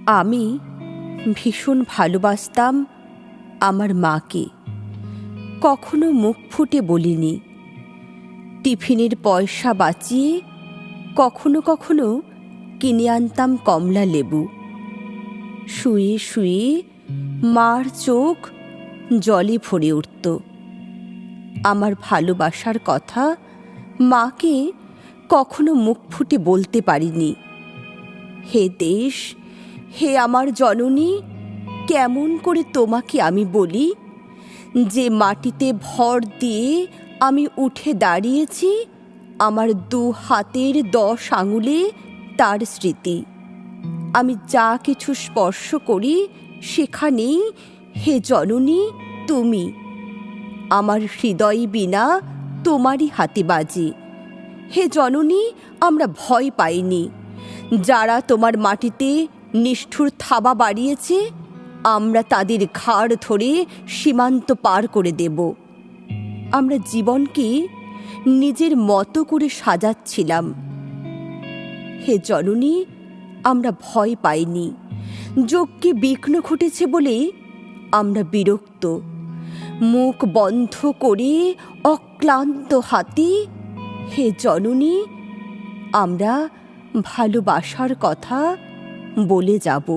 আমি ভীষণ ভালোবাসতাম আমার মাকে। কখনো মুখ ফুটে বলিনি। টিফিনের পয়সা বাঁচিয়ে কখনো কখনো কিনে আনতাম কমলা লেবু। শুয়ে শুয়ে মার চোখ জলে ভরে উঠত। আমার ভালোবাসার কথা মাকে কখনো মুখ ফুটে বলতে পারিনি। হে দেশ, হে আমার জননী, কেমন করে তোমাকে আমি বলি যে মাটিতে ভর দিয়ে আমি উঠে দাঁড়িয়েছি, আমার 2 হাতের 10 আঙুলে তার স্মৃতি। আমি যা কিছু স্পর্শ করি সেখানেই হে জননী তুমি। আমার হৃদয় বিনা তোমারই হাতে বাজে। হে জননী, আমরা ভয় পাইনি। যারা তোমার মাটিতে নিষ্ঠুর থাবা বাড়িয়েছে, আমরা তাদের ঘাড় ধরে সীমান্ত পার করে দেব। আমরা জীবনকে নিজের মতো করে সাজাচ্ছিলাম। হে জননী, আমরা ভয় পাইনি। যজ্ঞে বিঘ্ন ঘটেছে বলে আমরা বিরক্ত। মুখ বন্ধ করে অক্লান্ত হাতে হে জননী আমরা ভালোবাসার কথা বলে যাব।